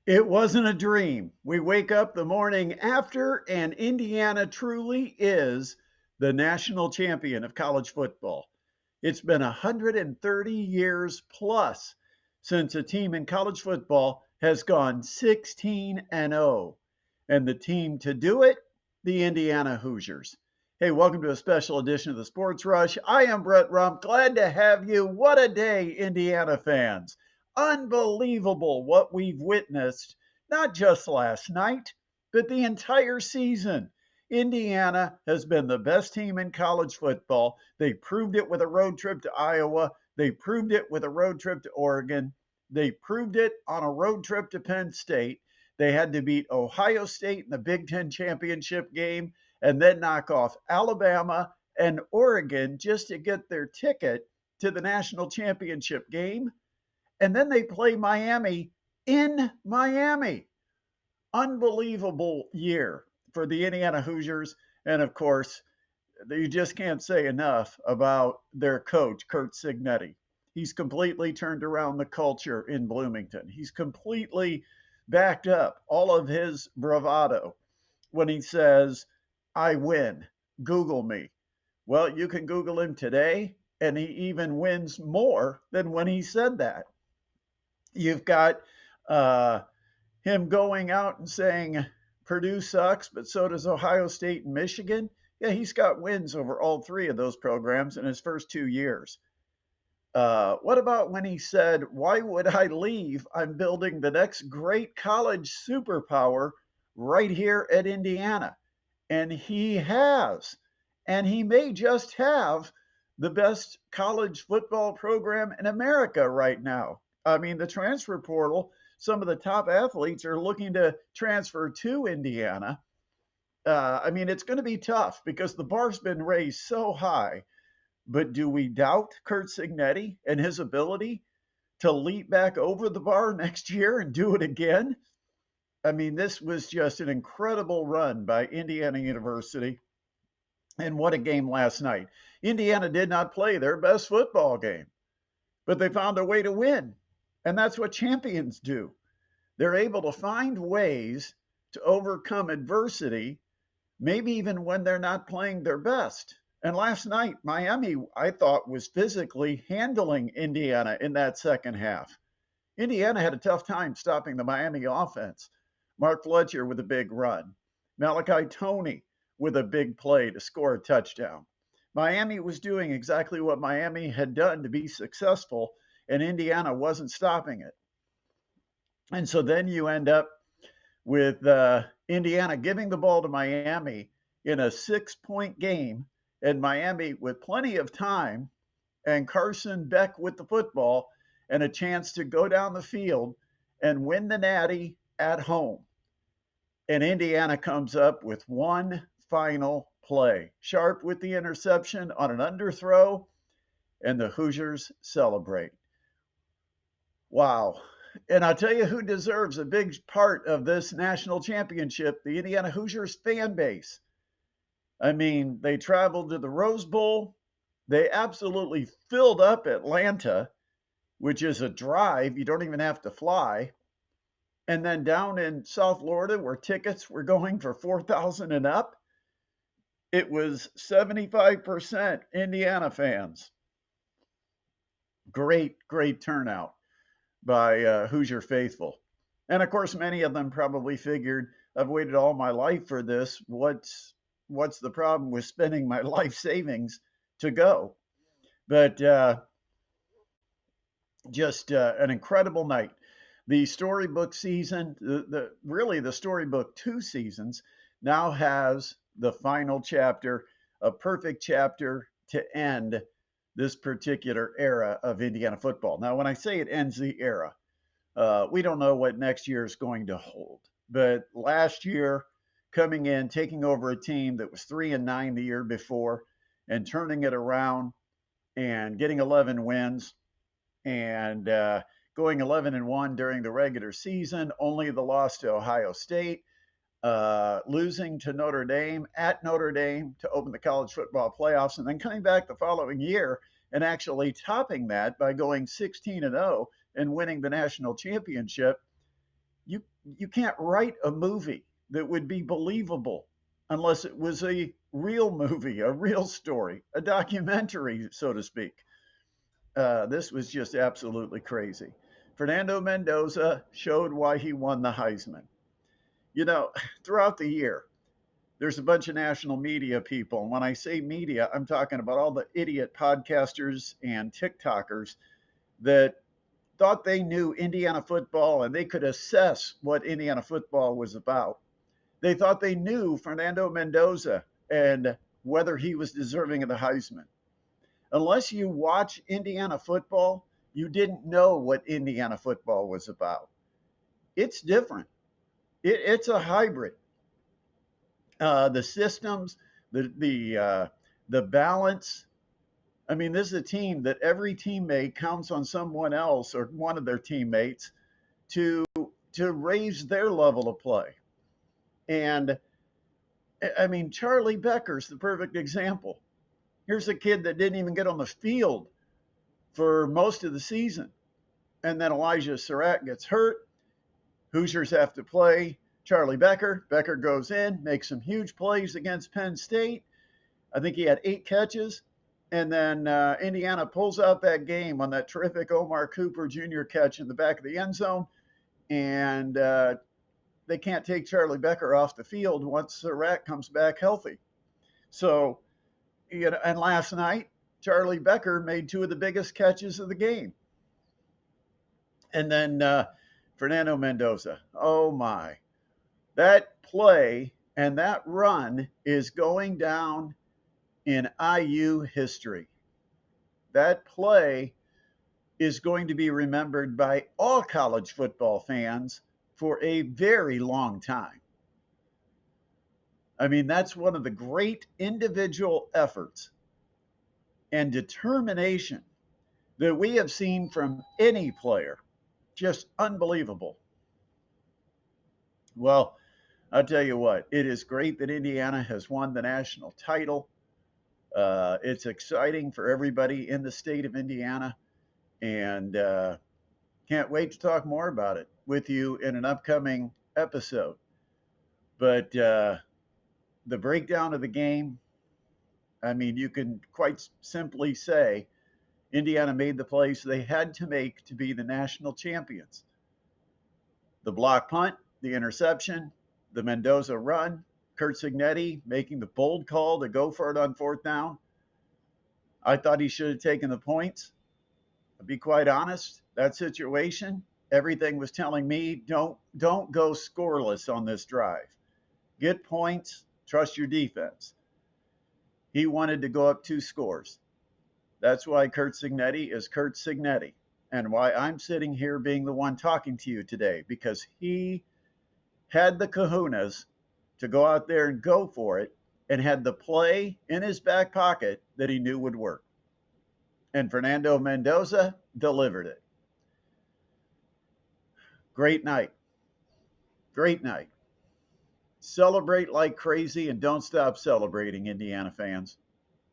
It wasn't a dream. We wake up the morning after, and Indiana truly is the national champion of college football. It's been 130 years plus since a team in college football has gone 16 and 0. And the team to do it, the Indiana Hoosiers. Hey, welcome to a special edition of the Sports Rush. I am Brett Rump. Glad to have you. What a day, Indiana fans. Unbelievable what we've witnessed, not just last night, but the entire season. Indiana has been the best team in college football. They proved it with a road trip to Iowa. They proved it with a road trip to Oregon. They proved it on a road trip to Penn State. They had to beat Ohio State in the Big Ten championship game and then knock off Alabama and Oregon just to get their ticket to the national championship game. And then they play Miami in Miami. Unbelievable year for the Indiana Hoosiers. And of course, you just can't say enough about their coach, Curt Cignetti. He's completely turned around the culture in Bloomington. He's completely backed up all of his bravado when he says, I win. Google me. Well, you can Google him today, and he even wins more than when he said that. You've got uh, him going out and saying Purdue sucks, but so does Ohio State and Michigan. Yeah, he's got wins over all three of those programs in his first 2 years. What about when he said, why would I leave? I'm building the next great college superpower right here at Indiana. And he has. And he may just have the best college football program in America right now. I mean, the transfer portal, some of the top athletes are looking to transfer to Indiana. I mean, it's going to be tough because the bar's been raised so high. But do we doubt Curt Cignetti and his ability to leap back over the bar next year and do it again? I mean, this was just an incredible run by Indiana University. And what a game last night. Indiana did not play their best football game, but they found a way to win. And that's what champions do. They're able to find ways to overcome adversity, maybe even when they're not playing their best. And last night, Miami, I thought, was physically handling Indiana in that second half. Indiana had a tough time stopping the Miami offense. Mark Fletcher with a big run, Malachi Toney with a big play to score a touchdown. Miami was doing exactly what Miami had done to be successful, and Indiana wasn't stopping it. And so then you end up with Indiana giving the ball to Miami in a 6 point game, and Miami with plenty of time, and Carson Beck with the football and a chance to go down the field and win the Natty at home. And Indiana comes up with one final play. Sharp with the interception on an underthrow, and the Hoosiers celebrate. Wow. And I'll tell you who deserves a big part of this national championship, the Indiana Hoosiers fan base. I mean, they traveled to the Rose Bowl. They absolutely filled up Atlanta, which is a drive. You don't even have to fly. And then down in South Florida, where tickets were going for 4,000 and up, it was 75% Indiana fans. Great turnout by Hoosier faithful. And of course, many of them probably figured, I've waited all my life for this. What's the problem with spending my life savings to go? But just an incredible night. The storybook season, really the storybook 2 seasons, now has the final chapter, a perfect chapter to end this particular era of Indiana football. Now, when I say it ends the era, we don't know what next year is going to hold. But last year, coming in, taking over a team that was 3-9 the year before, and turning it around and getting 11 wins, and going 11-1 during the regular season, only the loss to Ohio State, losing to Notre Dame at Notre Dame to open the college football playoffs, and then coming back the following year and actually topping that by going 16-0 and winning the national championship. You you can't write a movie that would be believable unless it was a real movie, a real story, a documentary, so to speak. This was just absolutely crazy. Fernando Mendoza showed why he won the Heisman. You know, throughout the year, there's a bunch of national media people. And when I say media, I'm talking about all the idiot podcasters and TikTokers that thought they knew Indiana football and they could assess what Indiana football was about. They thought they knew Fernando Mendoza and whether he was deserving of the Heisman. Unless you watch Indiana football, you didn't know what Indiana football was about. It's different. It's a hybrid. The systems, the balance. I mean, this is a team that every teammate counts on someone else or one of their teammates to to raise their level of play. And I mean, Charlie Becker's the perfect example. Here's a kid that didn't even get on the field for most of the season. And then Elijah Surratt gets hurt. Hoosiers have to play Charlie Becker. Becker goes in, makes some huge plays against Penn State. I think he had 8 catches. And then Indiana pulls out that game on that terrific Omar Cooper Jr. catch in the back of the end zone. And they can't take Charlie Becker off the field once Surratt comes back healthy. So, you know, and last night, Charlie Becker made 2 of the biggest catches of the game. And then Fernando Mendoza. Oh my. That play and that run is going down in IU history. That play is going to be remembered by all college football fans for a very long time. I mean, that's one of the great individual efforts and determination that we have seen from any player. Just unbelievable. Well, I'll tell you what, it is great that Indiana has won the national title. It's exciting for everybody in the state of Indiana, and can't wait to talk more about it with you in an upcoming episode. But the breakdown of the game, I mean, you can quite simply say Indiana made the plays they had to make to be the national champions. The block punt, the interception, the Mendoza run, Curt Cignetti making the bold call to go for it on 4th down. I thought he should have taken the points. To be quite honest, that situation, everything was telling me don't go scoreless on this drive. Get points, trust your defense. He wanted to go up 2 scores. That's why Curt Cignetti is Curt Cignetti, and why I'm sitting here being the one talking to you today, because he had the kahunas to go out there and go for it, and had the play in his back pocket that he knew would work. And Fernando Mendoza delivered it. Great night. Great night. Celebrate like crazy and don't stop celebrating, Indiana fans.